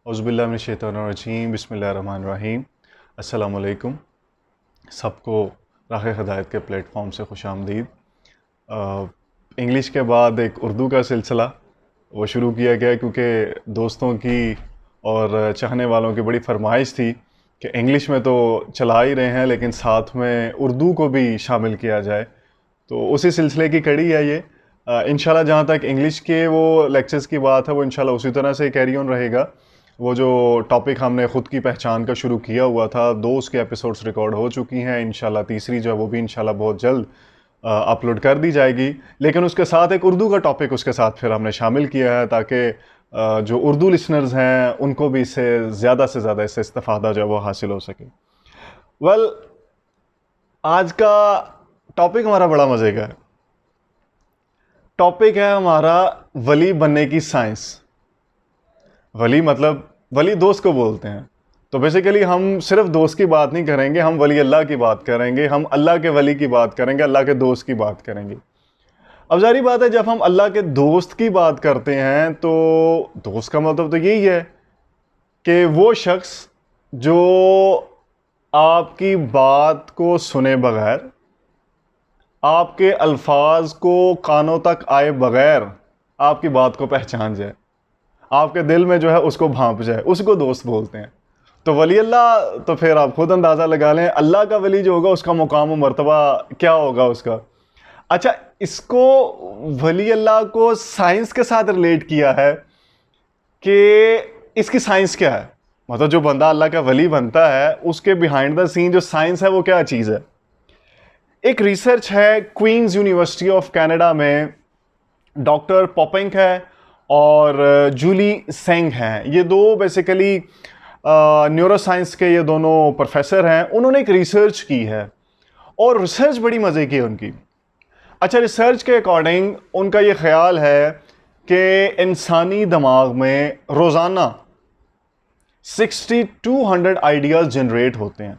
औज़ुबिल्लाहिमिनश्शैतानिर्रजीम बिस्मिल्लाहिर्रहमानिर्रहीम। अस्सलामु अलैकुम। सबको राह हिदायत के प्लेटफॉर्म से खुश आमदीद। इंग्लिश के बाद एक उर्दू का सिलसिला वो शुरू किया गया क्योंकि दोस्तों की और चाहने वालों की बड़ी फरमाइश थी कि इंग्लिश में तो चला ही रहे हैं लेकिन साथ में उर्दू को भी शामिल किया जाए। तो उसी सिलसिले की कड़ी है ये। इंशाल्लाह जहाँ तक इंग्लिश के वो लेक्चर्स की बात है वो इंशाल्लाह उसी तरह से कैरी ऑन रहेगा। वो जो टॉपिक हमने ख़ुद की पहचान का शुरू किया हुआ था, 2 उसके एपिसोड्स रिकॉर्ड हो चुकी हैं। इंशाल्लाह तीसरी जो है वो भी इंशाल्लाह बहुत जल्द अपलोड कर दी जाएगी। लेकिन उसके साथ एक उर्दू का टॉपिक उसके साथ फिर हमने शामिल किया है ताकि जो उर्दू लिसनर्स हैं उनको भी इससे ज़्यादा इससे इस्तेफ़ादा जो है वो हासिल हो सके। वेल, आज का टॉपिक हमारा बड़ा मज़े का है। टॉपिक है हमारा वली बनने की साइंस। वली मतलब वली दोस्त को बोलते हैं। तो बेसिकली हम सिर्फ दोस्त की बात नहीं करेंगे, हम वली अल्लाह की बात करेंगे, हम अल्लाह के वली की बात करेंगे, अल्लाह के दोस्त की बात करेंगे। अब जारी बात है, जब हम अल्लाह के दोस्त की बात करते हैं तो दोस्त का मतलब तो यही है कि वो शख्स जो आपकी बात को सुने बगैर, आपके अल्फाज को कानों तक आए बगैर आपकी बात को पहचान जाए, आपके दिल में जो है उसको भांप जाए, उसको दोस्त बोलते हैं। तो वली अल्लाह, तो फिर आप खुद अंदाज़ा लगा लें अल्लाह का वली जो होगा उसका मुकाम और मर्तबा क्या होगा उसका। अच्छा, इसको वली अल्लाह को साइंस के साथ रिलेट किया है कि इसकी साइंस क्या है। मतलब जो बंदा अल्लाह का वली बनता है उसके बिहाइंड द सीन जो साइंस है वो क्या चीज़ है। एक रिसर्च है क्वींस यूनिवर्सिटी ऑफ कनाडा में, डॉक्टर पॉपिंग है और जूली सेंग हैं। ये दो बेसिकली न्यूरोसाइंस के ये दोनों प्रोफेसर हैं। उन्होंने एक रिसर्च की है और रिसर्च बड़ी मज़े की है उनकी। अच्छा, रिसर्च के अकॉर्डिंग उनका ये ख्याल है कि इंसानी दिमाग में रोज़ाना 6200 आइडियाज़ जनरेट होते हैं।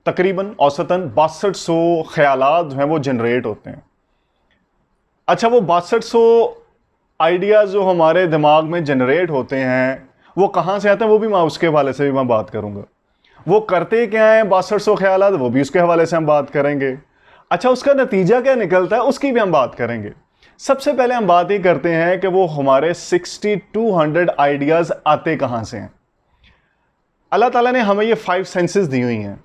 तकरीबन औसतन 6200 ख्यालात जो हैं वो जनरेट होते हैं। अच्छा, वो 6200 आइडियाज़ जो हमारे दिमाग में जनरेट होते हैं वो कहाँ से आते हैं वो भी मैं उसके हवाले से भी मैं बात करूँगा। वो करते क्या हैं 6200 ख्यालात, वो भी उसके हवाले से हम बात करेंगे। अच्छा, उसका नतीजा क्या निकलता है उसकी भी हम बात करेंगे। सबसे पहले हम बात ही करते हैं कि वो हमारे 6200 आइडियाज़ आते कहाँ से हैं। अल्लाह ताला ने हमें ये 5 सेंसेस दी हुई हैं।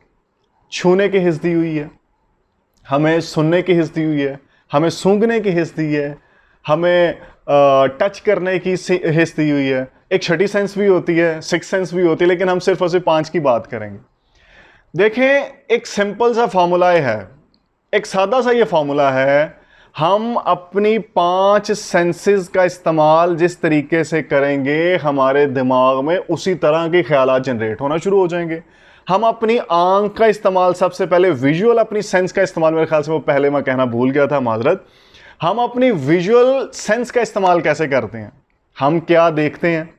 छूने की हिस्स दी हुई है, हमें सुनने की हिस्स दी हुई है, हमें सूंघने की हिस्स दी है, हमें टच करने की हिस्स दी हुई है। एक छठी सेंस भी होती है, 6 सेंस भी होती है, लेकिन हम सिर्फ और सिर्फ 5 की बात करेंगे। देखें, एक सिंपल सा फॉर्मूला है, एक सादा सा ये फॉर्मूला है। हम अपनी 5 सेंसेस का इस्तेमाल जिस तरीके से करेंगे हमारे दिमाग में उसी तरह के ख्यालात जनरेट होना शुरू हो जाएंगे। हम अपनी आंख का इस्तेमाल, सबसे पहले विजुअल अपनी सेंस का इस्तेमाल, मेरे ख्याल से वो पहले मैं कहना भूल गया था, माजरत। हम अपनी विजुअल सेंस का इस्तेमाल कैसे करते हैं, हम क्या देखते हैं।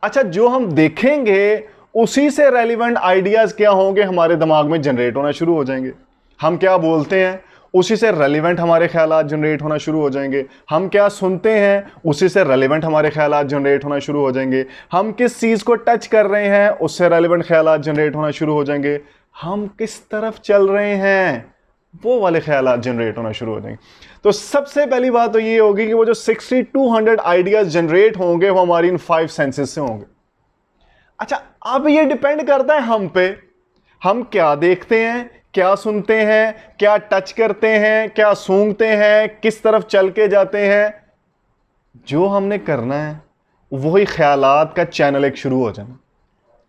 अच्छा, जो हम देखेंगे उसी से रेलिवेंट आइडियाज क्या होंगे हमारे दिमाग में जनरेट होना शुरू हो जाएंगे। हम क्या बोलते हैं उसी से रेलिवेंट हमारे ख्यालात जनरेट होना शुरू हो जाएंगे। हम क्या सुनते हैं उसी से रेलिवेंट हमारे ख्यालात जनरेट होना शुरू हो जाएंगे। हम किस चीज़ को टच कर रहे हैं उससे रेलिवेंट ख्यालात जनरेट होना शुरू हो जाएंगे। हम किस तरफ चल रहे हैं वो वाले ख्यालात जनरेट होना शुरू हो जाएंगे। तो सबसे पहली बात तो ये होगी कि वो जो 6200 आइडियाज जनरेट होंगे वो हमारी इन 5 सेंसेस से होंगे। अच्छा, अब ये डिपेंड करता है हम पे, हम क्या देखते हैं, क्या सुनते हैं, क्या टच करते हैं, क्या सूंघते हैं, किस तरफ चल के जाते हैं। जो हमने करना है वही ख्यालात का चैनल एक शुरू हो जाना।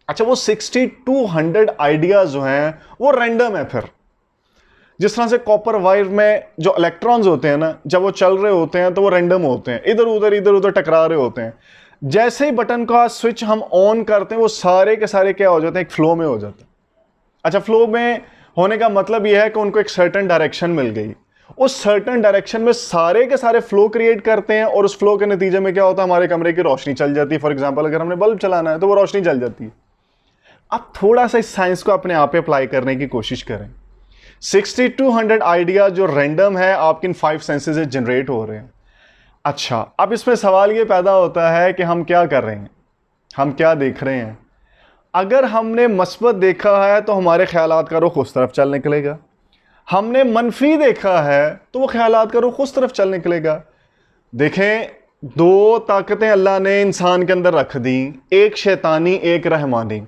अच्छा, वो 6200 आइडियाज जो हैं वो रैंडम है। फिर जिस तरह से कॉपर वायर में जो इलेक्ट्रॉन्स होते हैं ना, जब वो चल रहे होते हैं तो वो रैंडम होते हैं, इधर उधर टकरा रहे होते हैं। जैसे ही बटन का स्विच हम ऑन करते हैं वो सारे के सारे क्या हो जाते हैं, एक फ्लो में हो जाते हैं। अच्छा, फ्लो में होने का मतलब यह है कि उनको एक सर्टेन डायरेक्शन मिल गई। उस सर्टेन डायरेक्शन में सारे के सारे फ्लो क्रिएट करते हैं और उस फ्लो के नतीजे में क्या होता है, हमारे कमरे की रोशनी चल जाती है। फॉर एग्जांपल, अगर हमने बल्ब चलाना है तो वो रोशनी चल जाती है। अब थोड़ा सा इस साइंस को अपने आप पे अप्लाई करने की कोशिश करें। 6200 आइडिया जो रैंडम है आपके इन 5 सेंसेस से जनरेट हो रहे हैं। अच्छा, अब इसमें सवाल ये पैदा होता है कि हम क्या कर रहे हैं। हम क्या देख रहे हैं। अगर हमने मस्बत देखा है तो हमारे ख्यालात का रुख उस तरफ चल निकलेगा, हमने मनफी देखा है तो वो ख्यालात का रुख उस तरफ चल निकलेगा। देखें, दो ताकतें अल्लाह ने इंसान के अंदर रख दी, एक शैतानी एक रहमानी।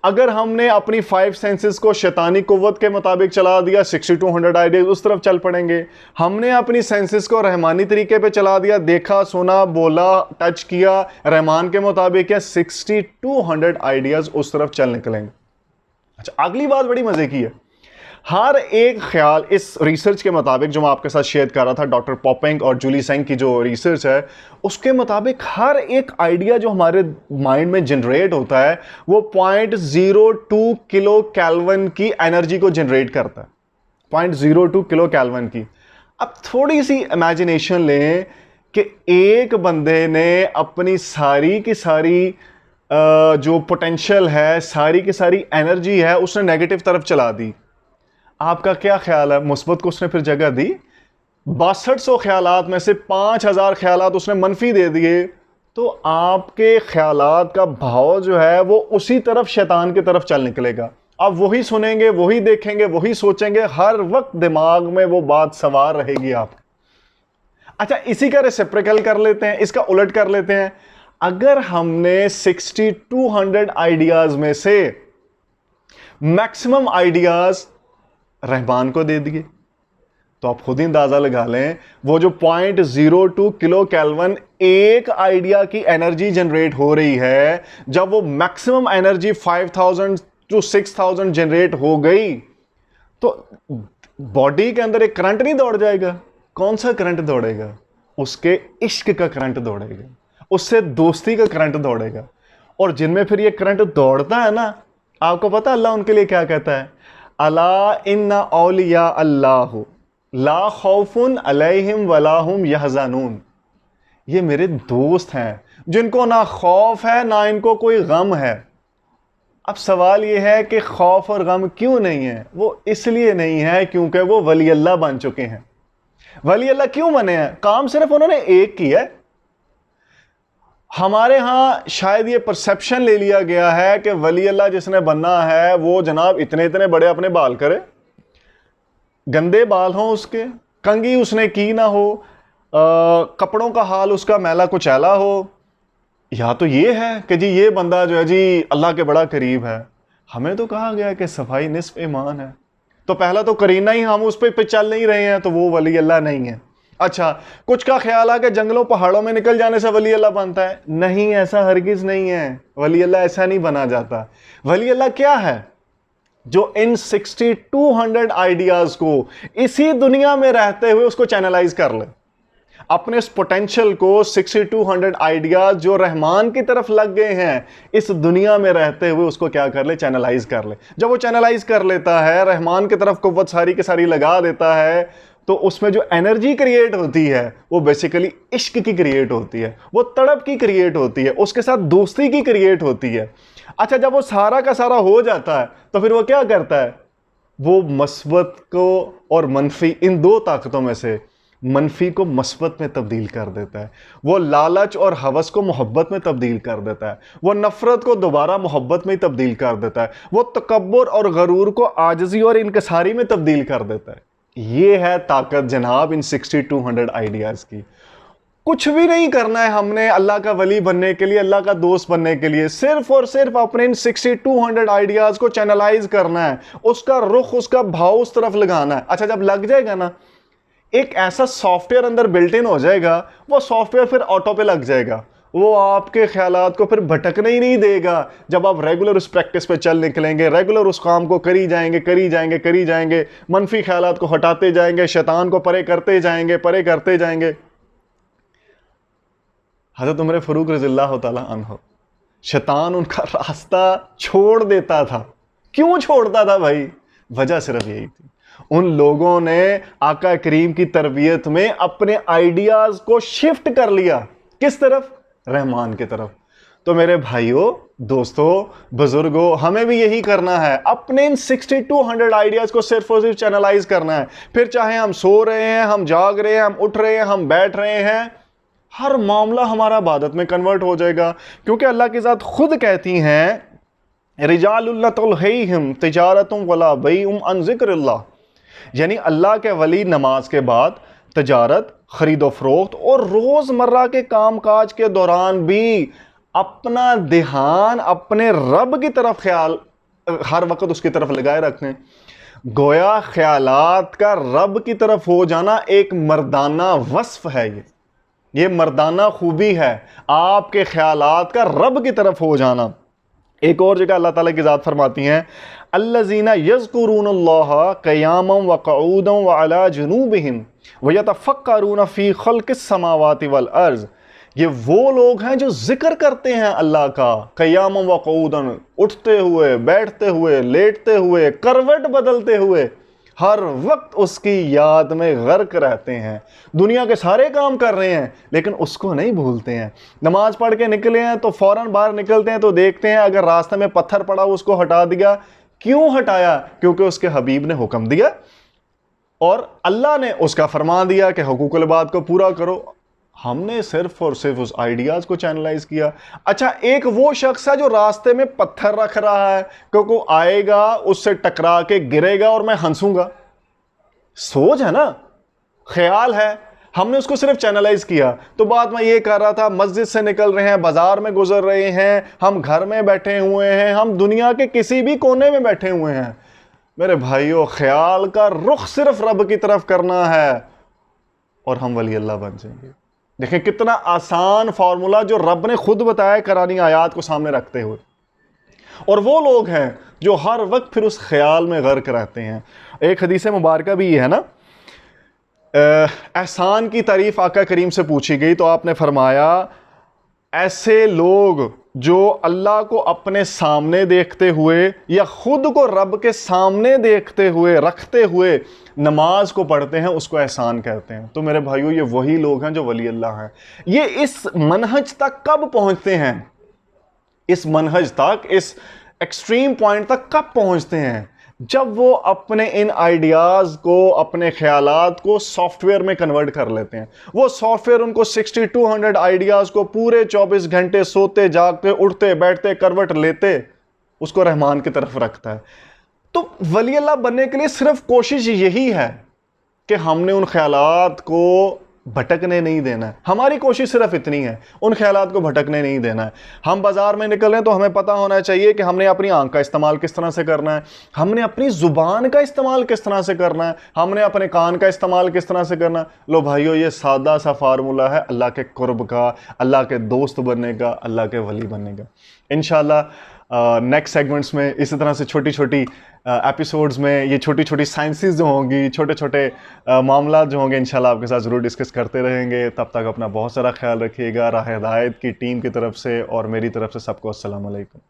अगर हमने अपनी 5 सेंसेस को शैतानी कुव्वत के मुताबिक चला दिया, 6200 आइडियाज उस तरफ चल पड़ेंगे। हमने अपनी सेंसेस को रहमानी तरीके पे चला दिया, देखा, सुना, बोला, टच किया, रहमान के मुताबिक, या 6200 आइडियाज उस तरफ चल निकलेंगे। अच्छा, अगली बात बड़ी मजे की है। हर एक ख्याल, इस रिसर्च के मुताबिक जो मैं आपके साथ शेयर कर रहा था, डॉक्टर पॉपिंग और जूली सेंग की जो रिसर्च है, उसके मुताबिक हर एक आइडिया जो हमारे माइंड में जनरेट होता है वो 0.02 किलो कैल्विन की एनर्जी को जनरेट करता है, 0.02 किलो कैल्विन की। अब थोड़ी सी इमेजिनेशन लें कि एक बंदे ने अपनी सारी की सारी जो पोटेंशियल है, सारी की सारी एनर्जी है, उसने नेगेटिव तरफ चला दी। आपका क्या ख्याल है? मुस्बत को उसने फिर जगह दी। 6200 ख्यालात में से 5000 ख्यालात उसने मनफी दे दिए, तो आपके ख्यालात का भाव जो है वो उसी तरफ, शैतान की तरफ चल निकलेगा। आप वही सुनेंगे, वही देखेंगे, वही सोचेंगे, हर वक्त दिमाग में वो बात सवार रहेगी आप। अच्छा, इसी का रेसिप्रोकल कर लेते हैं, इसका उलट कर लेते हैं। अगर हमने 6200 आइडियाज में से मैक्सिमम आइडियाज रहमान को दे दिए, तो आप खुद ही अंदाजा लगा लें वो जो 0.02 किलो कैल्विन एक आइडिया की एनर्जी जनरेट हो रही है, जब वो मैक्सिमम एनर्जी 5000 to 6000 जनरेट हो गई तो बॉडी के अंदर एक करंट नहीं दौड़ जाएगा? कौन सा करंट दौड़ेगा? उसके इश्क का करंट दौड़ेगा, उससे दोस्ती का करंट दौड़ेगा। और जिनमें फिर ये करंट दौड़ता है ना, आपको पता अल्लाह उनके लिए क्या कहता है? अला इन्ना औलिया अल्लाह ला खौफुन अलैहिम वला हुम यहज़नून। ये मेरे दोस्त हैं जिनको ना खौफ है ना इनको कोई गम है। अब सवाल ये है कि खौफ और गम क्यों नहीं है? वो इसलिए नहीं है क्योंकि वो वली अल्लाह बन चुके हैं। वली अल्लाह क्यों बने हैं? काम सिर्फ उन्होंने एक किया है। हमारे यहाँ शायद ये परसेप्शन ले लिया गया है कि वली अल्लाह जिसने बनना है वो जनाब इतने इतने बड़े अपने बाल करे, गंदे बाल हों उसके, कंघी उसने की ना हो, कपड़ों का हाल उसका मैला कुचैला हो, या तो ये है कि जी ये बंदा जो है जी अल्लाह के बड़ा करीब है। हमें तो कहा गया कि सफाई निस्फ ईमान है, तो पहला तो करीना ही हम उस पर चल नहीं रहे हैं, तो वो वली अल्लाह नहीं है। अच्छा, कुछ का ख्याल है कि जंगलों पहाड़ों में निकल जाने से वली अल्लाह बनता है। नहीं, ऐसा हरगिज नहीं है। वली अल्लाह ऐसा नहीं बना जाता। वली अल्लाह क्या है? जो इन 6200 आइडियाज को इसी दुनिया में रहते हुए उसको चैनलाइज कर ले, अपने इस पोटेंशियल को 6200 आइडियाज जो रहमान की तरफ लग गए हैं इस दुनिया में रहते हुए उसको क्या कर ले? चैनलाइज कर ले। जब वो चैनलाइज कर लेता है, रहमान की तरफ कुव्वत सारी की सारी लगा देता है, तो उसमें जो एनर्जी क्रिएट होती है वो बेसिकली इश्क की क्रिएट होती है, वो तड़प की क्रिएट होती है, उसके साथ दोस्ती की क्रिएट होती है। अच्छा, जब वो सारा का सारा हो जाता है तो फिर वो क्या करता है? वो मस्बत को और मनफी, इन दो ताकतों में से मनफी को मस्बत में तब्दील कर देता है। वो लालच और हवस को मोहब्बत में तब्दील कर देता है। वो नफरत को दोबारा मोहब्बत में तब्दील कर देता है। वो तकब्बुर और गरूर को आजिज़ी और इनकसारी में तब्दील कर देता है। ये है ताकत जनाब इन 6200 आइडियाज़ की। कुछ भी नहीं करना है हमने अल्लाह का वली बनने के लिए, अल्लाह का दोस्त बनने के लिए। सिर्फ और सिर्फ अपने इन 6200 आइडियाज़ को चैनलाइज करना है, उसका रुख, उसका भाव उस तरफ लगाना है। अच्छा, जब लग जाएगा ना, एक ऐसा सॉफ्टवेयर अंदर बिल्ट इन हो जाएगा, वो सॉफ्टवेयर फिर ऑटो पे लग जाएगा, वो आपके ख्यालात को फिर भटकने ही नहीं देगा। जब आप रेगुलर उस प्रैक्टिस पे चल निकलेंगे, रेगुलर उस काम को करी जाएंगे, करी जाएंगे, करी जाएंगे, मनफी ख्यालात को हटाते जाएंगे, शैतान को परे करते जाएंगे, परे करते जाएंगे। हज़रत उमर फ़ारूक रज़ियल्लाहु ताला अन्हु, शैतान उनका रास्ता छोड़ देता था। क्यों छोड़ता था भाई? वजह सिर्फ यही थी, उन लोगों ने आका करीम की तरबियत में अपने आइडियाज़ को शिफ्ट कर लिया। किस तरफ? रहमान की तरफ। तो मेरे भाइयों, दोस्तों, बुजुर्गों, हमें भी यही करना है। अपने इन 6200 आइडियाज़ को सिर्फ और सिर्फ चैनलाइज करना है। फिर चाहे हम सो रहे हैं, हम जाग रहे हैं, हम उठ रहे हैं, हम बैठ रहे हैं, हर मामला हमारा इबादत में कन्वर्ट हो जाएगा, क्योंकि अल्लाह की ज़ात खुद कहती हैं रिजालुन ला तुल्हिहिम तिजारतुम वला बैउम अन ज़िक्रिल्लाह, यानी अल्लाह के वली नमाज के बाद तजारत, खरीदो फरोख्त और रोज़मर्रा के कामकाज के दौरान भी अपना ध्यान अपने रब की तरफ ख्याल हर वक्त उसकी तरफ लगाए रखें। गोया ख्यालात का रब की तरफ हो जाना एक मर्दाना वस्फ है, ये मर्दाना खूबी है, आपके ख्यालात का रब की तरफ हो जाना। एक और जगह अल्लाह ताला की ज़ात फरमाती हैं अल्लज़ीना यज़कुरूनल्लाह क़ियामन व क़ऊदन व अला जुनूबिहिम व यतफ़क्करून फ़ी ख़ल्क़िस समावाति वल अर्ज़। ये वो लोग हैं जो जिक्र करते हैं अल्लाह का क़ियामन व क़ऊदन, उठते हुए, बैठते हुए, लेटते हुए, करवट बदलते हुए, हर वक्त उसकी याद में गर्क रहते हैं। दुनिया के सारे काम कर रहे हैं लेकिन उसको नहीं भूलते हैं। नमाज पढ़ के निकले हैं तो फौरन बाहर निकलते हैं तो देखते हैं अगर रास्ते में पत्थर पड़ा उसको हटा दिया। क्यों हटाया? क्योंकि उसके हबीब ने हुक्म दिया और अल्लाह ने उसका फरमान दिया कि हुकूकुल इबाद को पूरा करो। हमने सिर्फ और सिर्फ उस आइडियाज को चैनलाइज किया। अच्छा, एक वो शख्स है जो रास्ते में पत्थर रख रहा है क्योंकि आएगा उससे टकरा के गिरेगा और मैं हंसूंगा। सोच है ना, ख्याल है, हमने उसको सिर्फ चैनलाइज किया। तो बात मैं ये कर रहा था, मस्जिद से निकल रहे हैं, बाजार में गुजर रहे हैं, हम घर में बैठे हुए हैं, हम दुनिया के किसी भी कोने में बैठे हुए हैं, मेरे भाइयों ख्याल का रुख सिर्फ रब की तरफ करना है और हम वली अल्लाह बन जाएंगे। देखें कितना आसान फार्मूला जो रब ने खुद बताया कुरानी आयात को सामने रखते हुए। और वो लोग हैं जो हर वक्त फिर उस ख्याल में गर्क रहते हैं। एक हदीस मुबारक भी है ना, एहसान की तारीफ आका करीम से पूछी गई तो आपने फरमाया ऐसे लोग जो अल्लाह को अपने सामने देखते हुए या खुद को रब के सामने देखते हुए रखते हुए नमाज को पढ़ते हैं उसको एहसान कहते हैं। तो मेरे भाइयों ये वही लोग हैं जो वली अल्लाह हैं। ये इस मनहज तक कब पहुंचते हैं, इस मनहज तक, इस एक्सट्रीम पॉइंट तक कब पहुंचते हैं? जब वो अपने इन आइडियाज को, अपने ख्यालात को सॉफ्टवेयर में कन्वर्ट कर लेते हैं। वो सॉफ्टवेयर उनको 6200 आइडियाज को पूरे 24 घंटे सोते जागते उठते बैठते करवट लेते उसको रहमान की तरफ रखता है। तो वली अल्लाह बनने के लिए सिर्फ कोशिश यही है कि हमने उन ख्यालात को भटकने नहीं देना है। हमारी कोशिश सिर्फ इतनी है, उन ख्यालात को भटकने नहीं देना है। हम बाजार में निकल रहे हैं तो हमें पता होना चाहिए कि हमने अपनी आंख का इस्तेमाल किस तरह से करना है, हमने अपनी जुबान का इस्तेमाल किस तरह से करना है, हमने अपने कान का इस्तेमाल किस तरह से करना है। लो भाइयों, ये सादा सा फार्मूला है अल्लाह के कुर्ब का, अल्लाह के दोस्त बनने का, अल्लाह के वली बनने का। इंशाअल्लाह नेक्स्ट सेगमेंट्स में इसी तरह से छोटी छोटी एपिसोड्स में ये छोटी छोटी साइंसेस जो होंगी, छोटे छोटे मामला जो होंगे इंशाल्लाह आपके साथ ज़रूर डिस्कस करते रहेंगे। तब तक अपना बहुत सारा ख्याल रखिएगा। राह हिदायत की टीम की तरफ से और मेरी तरफ से सबको अस्सलाम वालेकुम।